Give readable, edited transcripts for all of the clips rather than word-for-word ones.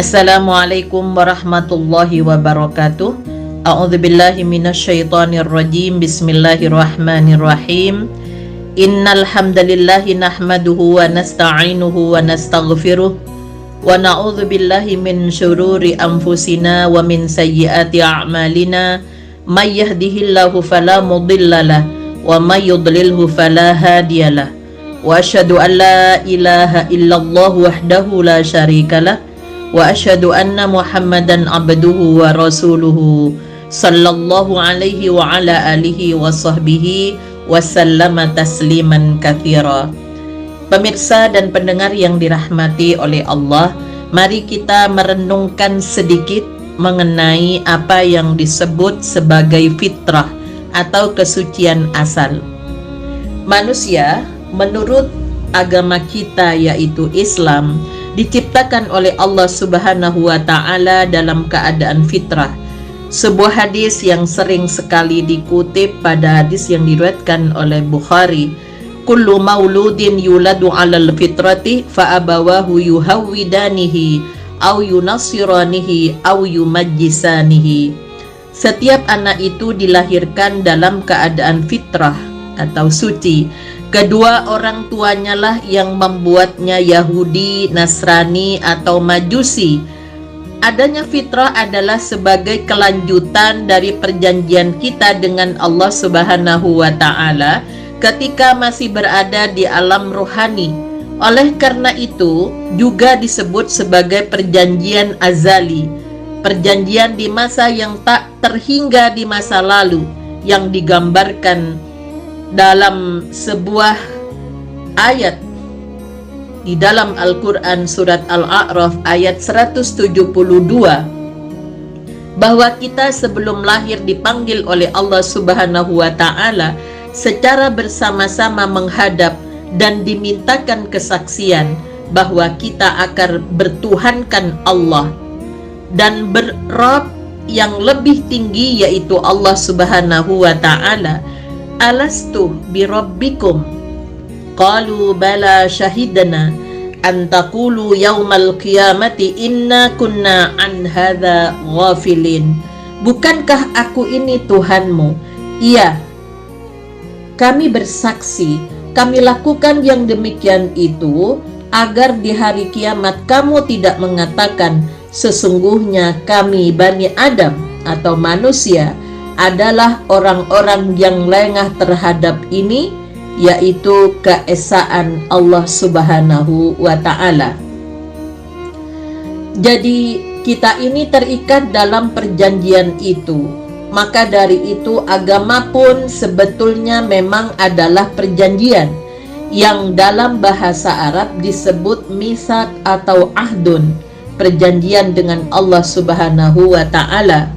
Assalamualaikum warahmatullahi wabarakatuh. A'udzubillahi minasyaitonirrajim. Bismillahirrahmanirrahim. Innal hamdalillahi nahmaduhu wa nasta'inuhu wa nastaghfiruh wa na'udzubillahi min syururi anfusina wa min sayyiati a'malina. May yahdihillahu fala mudhillalah wa may yudlilhu fala hadiyalah. Wa asyhadu an la ilaha illallah wahdahu la syarikalah wa asyhadu anna Muhammadan abduhu wa rasuluhu sallallahu alaihi wa ala alihi wa sahbihi wa sallama tasliman katsira. Pemirsa dan pendengar yang dirahmati oleh Allah, mari kita merenungkan sedikit mengenai apa yang disebut sebagai fitrah atau kesucian asal. Manusia menurut agama kita yaitu Islam diciptakan oleh Allah Subhanahu wa Ta'ala dalam keadaan fitrah. Sebuah hadis yang sering sekali dikutip pada hadis yang diriwayatkan oleh Bukhari, kullu mauludin yuladu 'alal fitrati fa abawahu yuhawwidanihi aw yunassiranihi aw yumajjisanihi. Setiap anak itu dilahirkan dalam keadaan fitrah atau suci. Kedua orang tuanya lah yang membuatnya Yahudi, Nasrani, atau Majusi. Adanya fitrah adalah sebagai kelanjutan dari perjanjian kita dengan Allah Subhanahu wa Ta'ala ketika masih berada di alam rohani. Oleh karena itu juga disebut sebagai perjanjian azali, perjanjian di masa yang tak terhingga di masa lalu, yang digambarkan dalam sebuah ayat di dalam Al-Quran surat Al-A'raf ayat 172, bahwa kita sebelum lahir dipanggil oleh Allah Subhanahu wa Ta'ala secara bersama-sama menghadap dan dimintakan kesaksian bahwa kita akan bertuhankan Allah dan berrob yang lebih tinggi yaitu Allah Subhanahu wa Ta'ala. Alastu birabbikum qalu bala syahidana an taqulu yaumal qiyamati inna kunna an hadza ghafilin. Bukankah aku ini Tuhanmu? Iya, kami bersaksi, kami lakukan yang demikian itu agar di hari kiamat kamu tidak mengatakan sesungguhnya kami Bani Adam atau manusia adalah orang-orang yang lengah terhadap ini, yaitu keesaan Allah Subhanahu wa Ta'ala. Jadi kita ini terikat dalam perjanjian itu. Maka dari itu agama pun sebetulnya memang adalah perjanjian yang dalam bahasa Arab disebut misak atau ahdun, perjanjian dengan Allah Subhanahu wa Ta'ala,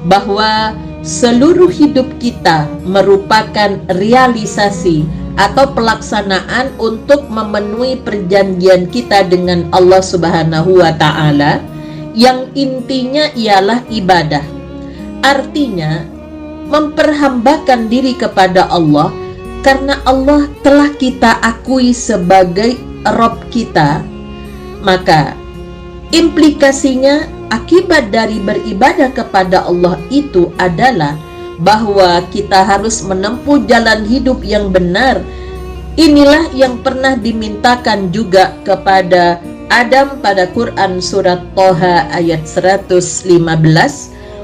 bahwa seluruh hidup kita merupakan realisasi atau pelaksanaan untuk memenuhi perjanjian kita dengan Allah Subhanahu wa Ta'ala, yang intinya ialah ibadah. Artinya memperhambakan diri kepada Allah karena Allah telah kita akui sebagai Rabb kita. Maka implikasinya akibat dari beribadah kepada Allah itu adalah bahwa kita harus menempuh jalan hidup yang benar. Inilah yang pernah dimintakan juga kepada Adam pada Quran surat Toha ayat 115,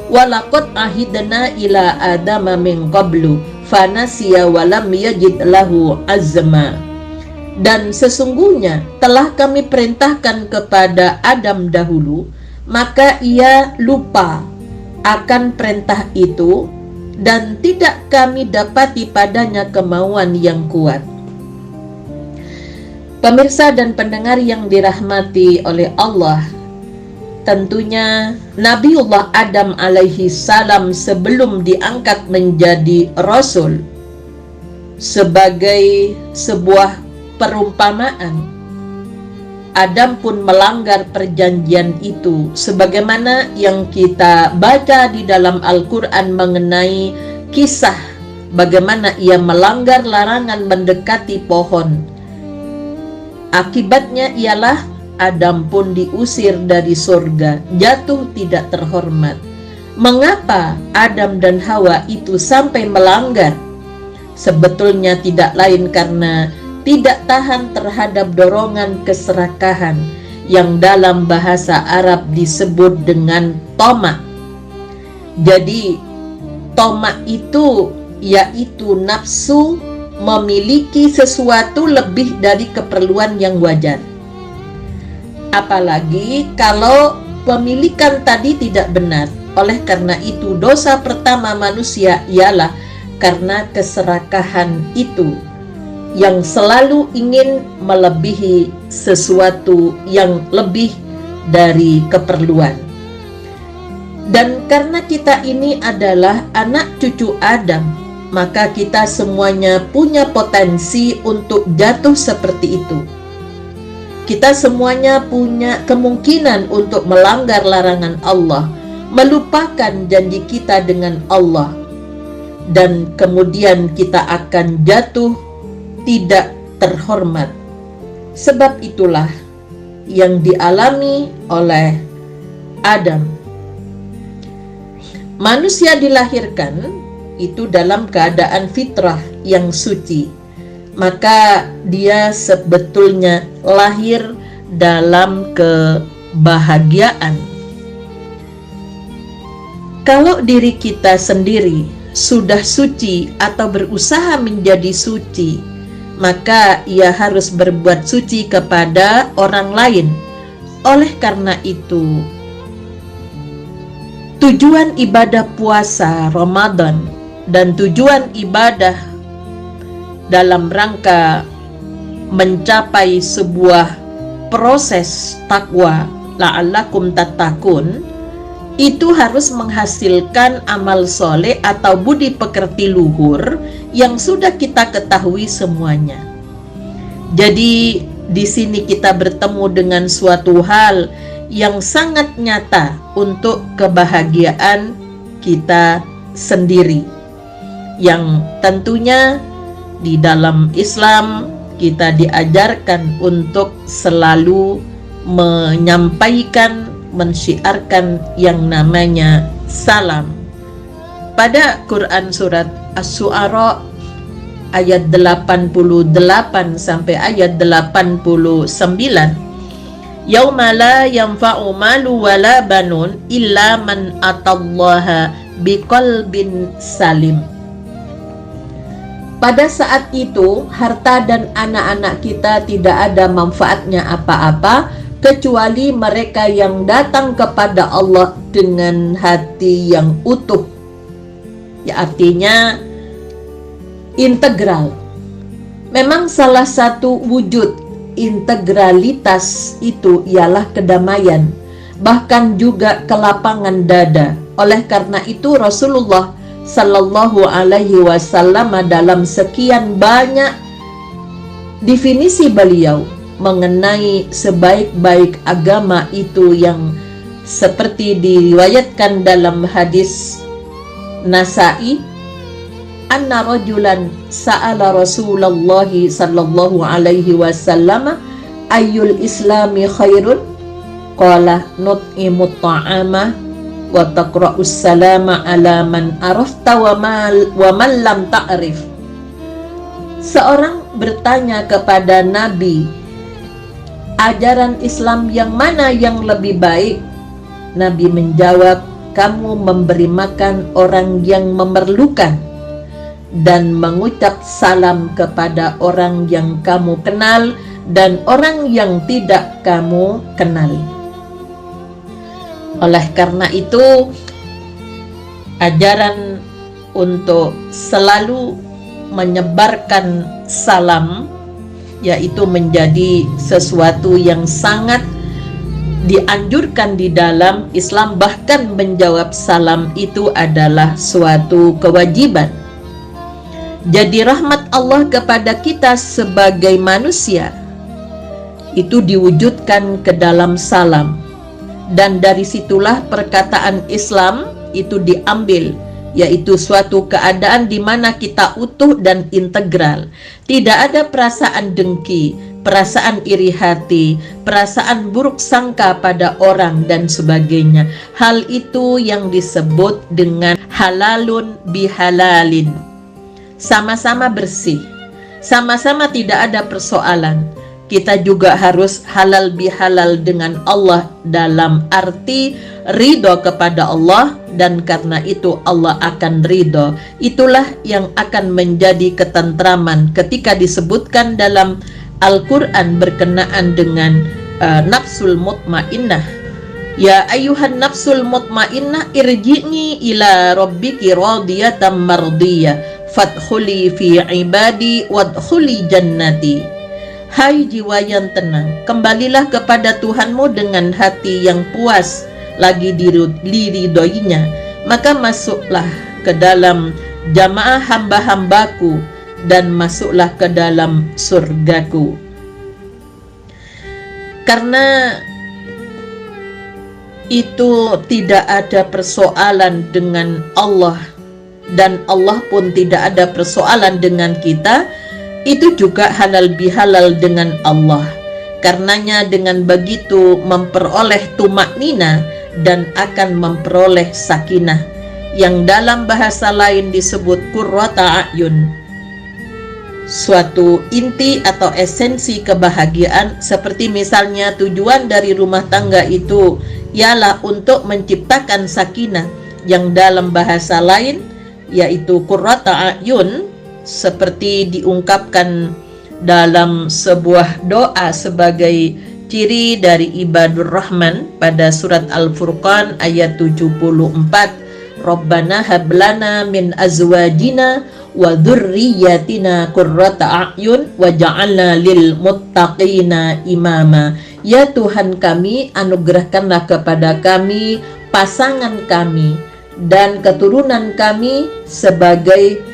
walaqad ahidna ila adama min qablu fanasiya walam yajid lahu azma. Dan sesungguhnya telah kami perintahkan kepada Adam dahulu, maka ia lupa akan perintah itu dan tidak kami dapati padanya kemauan yang kuat. Pemirsa dan pendengar yang dirahmati oleh Allah, tentunya Nabiullah Adam alaihi salam sebelum diangkat menjadi Rasul sebagai sebuah perumpamaan, Adam pun melanggar perjanjian itu, sebagaimana yang kita baca di dalam Al-Quran mengenai kisah bagaimana ia melanggar larangan mendekati pohon. Akibatnya ialah Adam pun diusir dari surga, jatuh tidak terhormat. Mengapa Adam dan Hawa itu sampai melanggar? Sebetulnya tidak lain karena tidak tahan terhadap dorongan keserakahan yang dalam bahasa Arab disebut dengan toma. Jadi toma itu yaitu nafsu memiliki sesuatu lebih dari keperluan yang wajar. Apalagi kalau pemilikan tadi tidak benar. Oleh karena itu dosa pertama manusia ialah karena keserakahan itu, yang selalu ingin melebihi sesuatu yang lebih dari keperluan. Dan karena kita ini adalah anak cucu Adam, maka kita semuanya punya potensi untuk jatuh seperti itu. Kita semuanya punya kemungkinan untuk melanggar larangan Allah, melupakan janji kita dengan Allah, dan kemudian kita akan jatuh tidak terhormat. Sebab itulah yang dialami oleh Adam. Manusia dilahirkan itu dalam keadaan fitrah yang suci, maka dia sebetulnya lahir dalam kebahagiaan. Kalau diri kita sendiri sudah suci atau berusaha menjadi suci, maka ia harus berbuat suci kepada orang lain. Oleh karena itu, tujuan ibadah puasa Ramadan dan tujuan ibadah dalam rangka mencapai sebuah proses takwa, la'allakum tattaqun, itu harus menghasilkan amal soleh atau budi pekerti luhur yang sudah kita ketahui semuanya. Jadi di sini kita bertemu dengan suatu hal yang sangat nyata untuk kebahagiaan kita sendiri, yang tentunya di dalam Islam kita diajarkan untuk selalu menyampaikan, mensyiarkan yang namanya salam. Pada Quran surat Asy-Syu'ara ayat 88 sampai ayat 89, yauma la yanfa'u malu wala banun illa man atallaha biqalbin salim. Pada saat itu harta dan anak-anak kita tidak ada manfaatnya apa-apa kecuali mereka yang datang kepada Allah dengan hati yang utuh. Ya, artinya integral. Memang salah satu wujud integralitas itu ialah kedamaian, bahkan juga kelapangan dada. Oleh karena itu Rasulullah Sallallahu Alaihi Wasallam dalam sekian banyak definisi beliau mengenai sebaik-baik agama itu, yang seperti diriwayatkan dalam hadis Nasa'i, anna rajulan sa'ala Rasulullah sallallahu alaihi wasallam ayyul islami khairun, qala nut'imu ta'ama wa taqra'us salama ala man arafta wa man lam ta'rif. Seorang bertanya kepada Nabi, ajaran Islam yang mana yang lebih baik? Nabi menjawab, kamu memberi makan orang yang memerlukan dan mengucap salam kepada orang yang kamu kenal dan orang yang tidak kamu kenal. Oleh karena itu, ajaran untuk selalu menyebarkan salam yaitu menjadi sesuatu yang sangat dianjurkan di dalam Islam. Bahkan menjawab salam itu adalah suatu kewajiban. Jadi rahmat Allah kepada kita sebagai manusia itu diwujudkan ke dalam salam, dan dari situlah perkataan Islam itu diambil, yaitu suatu keadaan di mana kita utuh dan integral. Tidak ada perasaan dengki, perasaan iri hati, perasaan buruk sangka pada orang dan sebagainya. Hal itu yang disebut dengan halalun bihalalin. Sama-sama bersih, sama-sama tidak ada persoalan. Kita juga harus halal bihalal dengan Allah dalam arti ridho kepada Allah, dan karena itu Allah akan ridho. Itulah yang akan menjadi ketentraman ketika disebutkan dalam Al-Quran berkenaan dengan nafsul mutmainnah. Ya ayuhan nafsul mutmainnah irji'ni ila rabbiki radiyatan mardiyah fadkhuli fi ibadi wadkhuli jannati. Hai jiwa yang tenang, kembalilah kepada Tuhanmu dengan hati yang puas lagi diridhoinya, maka masuklah ke dalam jamaah hamba-hambaku dan masuklah ke dalam surgaku. Karena itu tidak ada persoalan dengan Allah, dan Allah pun tidak ada persoalan dengan kita. Itu juga halal bihalal dengan Allah. Karenanya dengan begitu memperoleh tumaknina dan akan memperoleh sakinah, yang dalam bahasa lain disebut qurrata a'yun, suatu inti atau esensi kebahagiaan. Seperti misalnya tujuan dari rumah tangga itu ialah untuk menciptakan sakinah, yang dalam bahasa lain yaitu qurrata a'yun, seperti diungkapkan dalam sebuah doa sebagai ciri dari ibadur rahman pada surat Al-Furqan ayat 74. Rabbana hablana min azwajina wa dzurriyyatina qurrata a'yun waj'alna lil muttaqina imama. Ya Tuhan kami, anugerahkanlah kepada kami pasangan kami dan keturunan kami sebagai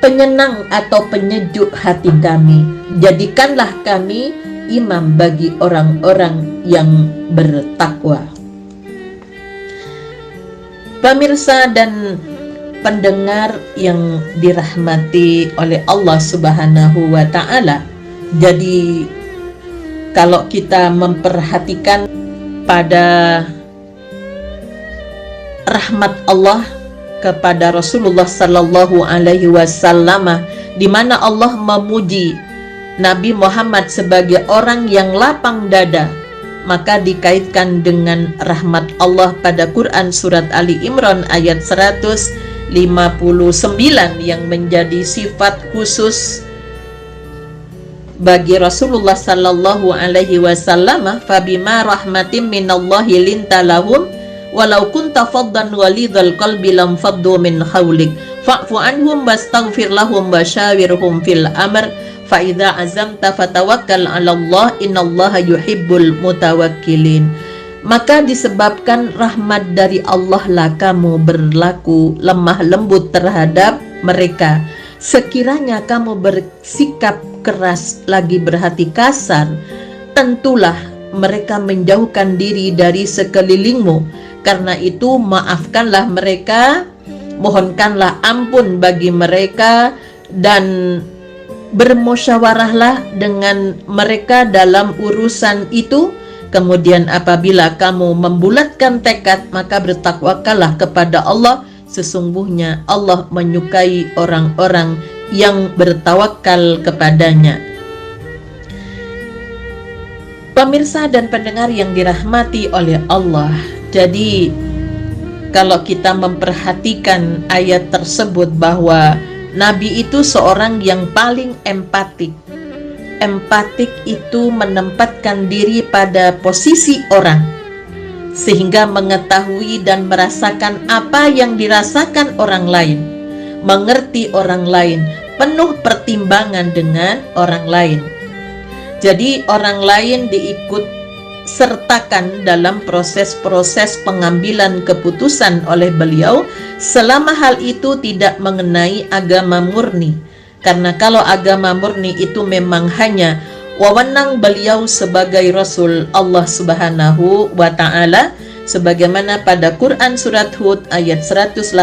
penyenang atau penyejuk hati kami. Jadikanlah kami imam bagi orang-orang yang bertakwa. Pemirsa dan pendengar yang dirahmati oleh Allah Subhanahu wa Ta'ala, jadi kalau kita memperhatikan pada rahmat Allah kepada Rasulullah Sallallahu Alaihi Wasallam, di mana Allah memuji Nabi Muhammad sebagai orang yang lapang dada, maka dikaitkan dengan rahmat Allah pada Quran surat Ali Imran ayat 159 yang menjadi sifat khusus bagi Rasulullah Sallallahu Alaihi Wasallam. Fabima rahmatim minallahi linta lahum walau kunta faddan walidhal qalbi lam faddu min hawlik fa'fu anhum wastaghfir lahum wasyawirhum fil amr fa idza azamta fatawakkal 'ala Allah innallaha yuhibbul mutawakkilin. Maka disebabkan rahmat dari Allah lah kamu berlaku lemah lembut terhadap mereka. Sekiranya kamu bersikap keras lagi berhati kasar, tentulah mereka menjauhkan diri dari sekelilingmu. Karena itu maafkanlah mereka, mohonkanlah ampun bagi mereka, dan bermusyawarahlah dengan mereka dalam urusan itu. Kemudian apabila kamu membulatkan tekad, maka bertakwakallah kepada Allah. Sesungguhnya Allah menyukai orang-orang yang bertawakal kepadanya. Pemirsa dan pendengar yang dirahmati oleh Allah, jadi kalau kita memperhatikan ayat tersebut bahwa Nabi itu seorang yang paling empatik. Empatik itu menempatkan diri pada posisi orang, sehingga mengetahui dan merasakan apa yang dirasakan orang lain, mengerti orang lain, penuh pertimbangan dengan orang lain. Jadi orang lain diikut sertakan dalam proses-proses pengambilan keputusan oleh beliau, selama hal itu tidak mengenai agama murni. Karena kalau agama murni itu memang hanya wewenang beliau sebagai Rasul Allah Subhanahu wa Ta'ala, sebagaimana pada Quran surat Hud ayat 118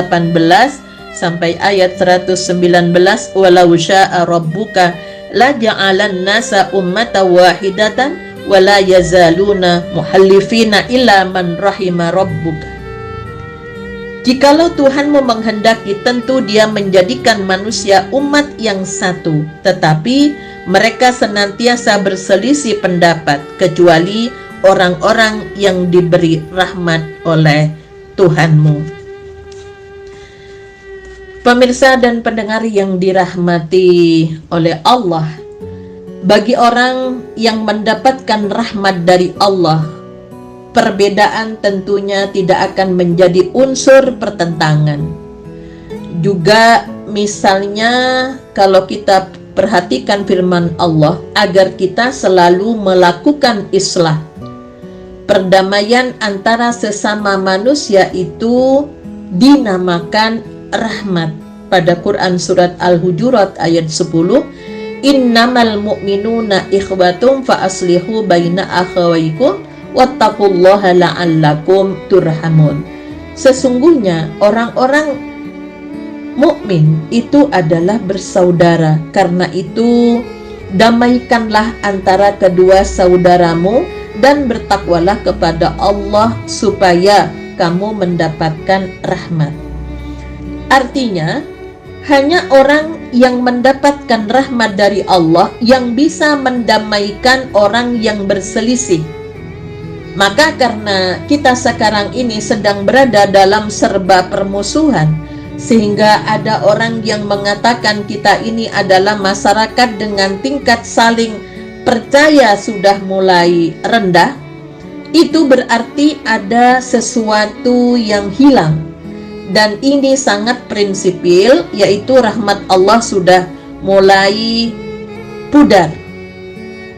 sampai ayat 119, walau syaa rabbuka la ja'alan nasa ummatan wahidatan wa la yazaluna muhallifina illa man rahima rabbuka. Jikalau Tuhanmu menghendaki, tentu Dia menjadikan manusia umat yang satu, tetapi mereka senantiasa berselisih pendapat, kecuali orang-orang yang diberi rahmat oleh Tuhanmu. Pemirsa dan pendengar yang dirahmati oleh Allah, bagi orang yang mendapatkan rahmat dari Allah, perbedaan tentunya tidak akan menjadi unsur pertentangan. Juga misalnya kalau kita perhatikan firman Allah, agar kita selalu melakukan islah. Perdamaian antara sesama manusia itu dinamakan rahmat. Pada Quran surat Al-Hujurat ayat 10, innamal mu'minuna ikhwatum fa aslihu baina akhawaykum wattaqullaha la'allakum turhamun. Sesungguhnya orang-orang mukmin itu adalah bersaudara. Karena itu damaikanlah antara kedua saudaramu dan bertakwalah kepada Allah supaya kamu mendapatkan rahmat. Artinya, hanya orang yang mendapatkan rahmat dari Allah yang bisa mendamaikan orang yang berselisih. Maka karena kita sekarang ini sedang berada dalam serba permusuhan, sehingga ada orang yang mengatakan kita ini adalah masyarakat dengan tingkat saling percaya sudah mulai rendah, itu berarti ada sesuatu yang hilang. Dan ini sangat prinsipil, yaitu rahmat Allah sudah mulai pudar.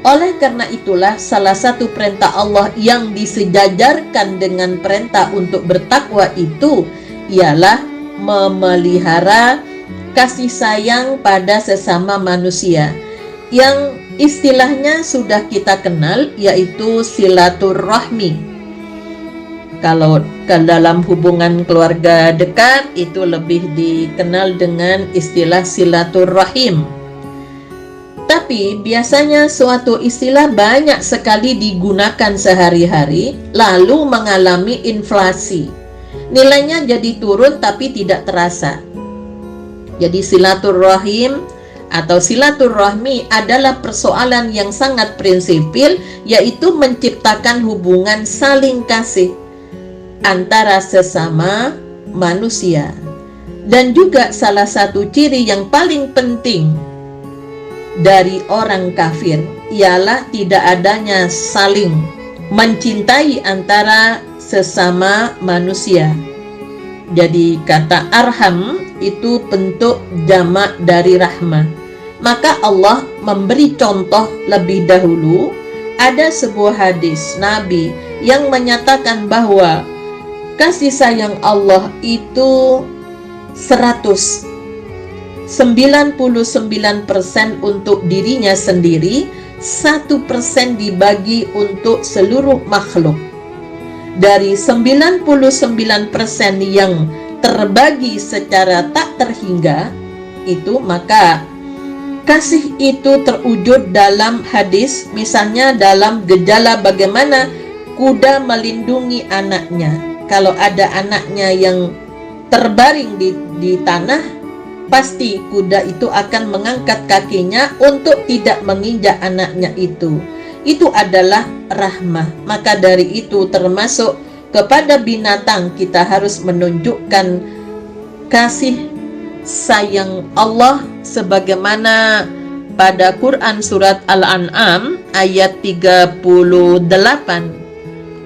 Oleh karena itulah salah satu perintah Allah yang disejajarkan dengan perintah untuk bertakwa itu ialah memelihara kasih sayang pada sesama manusia, yang istilahnya sudah kita kenal, yaitu silaturahmi. Kalau dalam hubungan keluarga dekat itu lebih dikenal dengan istilah silaturahim. Tapi biasanya suatu istilah banyak sekali digunakan sehari-hari, lalu mengalami inflasi. Nilainya jadi turun tapi tidak terasa. Jadi silaturahim atau silaturahmi adalah persoalan yang sangat prinsipil, yaitu menciptakan hubungan saling kasih antara sesama manusia. Dan juga salah satu ciri yang paling penting dari orang kafir ialah tidak adanya saling mencintai antara sesama manusia. Jadi kata arham itu bentuk jamak dari rahmah. Maka Allah memberi contoh lebih dahulu. Ada sebuah hadis Nabi yang menyatakan bahwa kasih sayang Allah itu 99% untuk dirinya sendiri, 1% dibagi untuk seluruh makhluk. Dari 99% yang terbagi secara tak terhingga itu, maka kasih itu terwujud dalam hadis, misalnya dalam gejala bagaimana kuda melindungi anaknya. Kalau ada anaknya yang terbaring di tanah, pasti kuda itu akan mengangkat kakinya untuk tidak menginjak anaknya itu. Itu adalah rahmah. Maka dari itu termasuk kepada binatang kita harus menunjukkan kasih sayang Allah sebagaimana pada Quran surat Al-An'am ayat 38.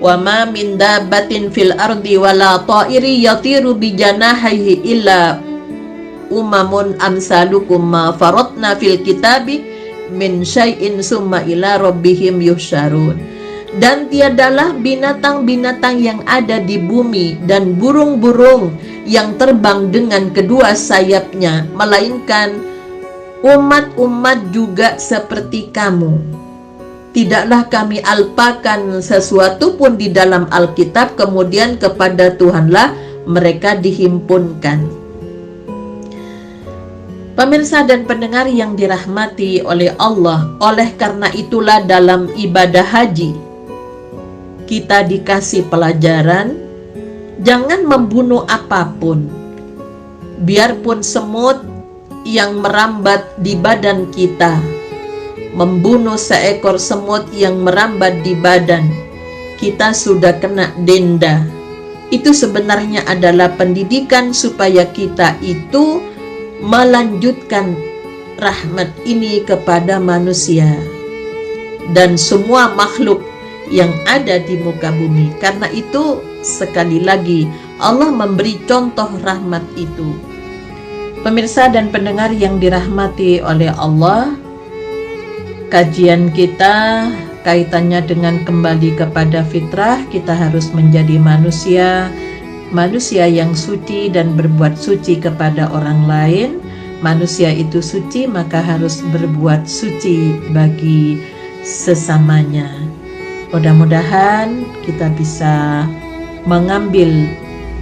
Wa ma min dabbatin fil ardi wala ta'iri yatiru bi janahihi illa umamun amsalukum ma faratna fil kitabi min syai'in summa ila rabbihim yuhsyarun. Dan tiadalah binatang-binatang yang ada di bumi dan burung-burung yang terbang dengan kedua sayapnya, melainkan umat-umat juga seperti kamu. Tidaklah kami alpakan sesuatu pun di dalam Alkitab, kemudian kepada Tuhanlah mereka dihimpunkan. Pemirsa dan pendengar yang dirahmati oleh Allah, oleh karena itulah dalam ibadah haji kita dikasih pelajaran, jangan membunuh apapun. Biarpun semut yang merambat di badan kita, membunuh seekor semut yang merambat di badan, kita sudah kena denda. Itu sebenarnya adalah pendidikan supaya kita itu melanjutkan rahmat ini kepada manusia dan semua makhluk yang ada di muka bumi. Karena itu sekali lagi Allah memberi contoh rahmat itu. Pemirsa dan pendengar yang dirahmati oleh Allah, kajian kita kaitannya dengan kembali kepada fitrah. Kita harus menjadi manusia yang suci dan berbuat suci kepada orang lain. Manusia itu suci, maka harus berbuat suci bagi sesamanya. Mudah-mudahan kita bisa mengambil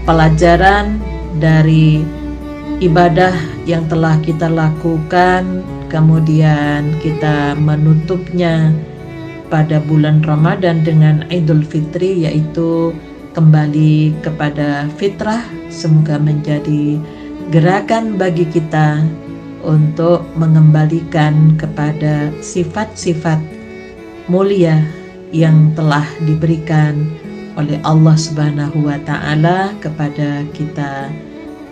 pelajaran dari ibadah yang telah kita lakukan, kemudian kita menutupnya pada bulan Ramadan dengan Idul Fitri, yaitu kembali kepada fitrah. Semoga menjadi gerakan bagi kita untuk mengembalikan kepada sifat-sifat mulia yang telah diberikan oleh Allah Subhanahu wa Ta'ala kepada kita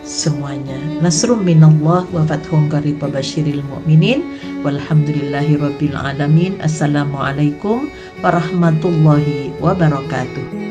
semuanya. Nasrum minallah wa fathun qarib wa basyiril mu'minin walhamdulillahi rabbil alamin. Assalamualaikum warahmatullahi wabarakatuh.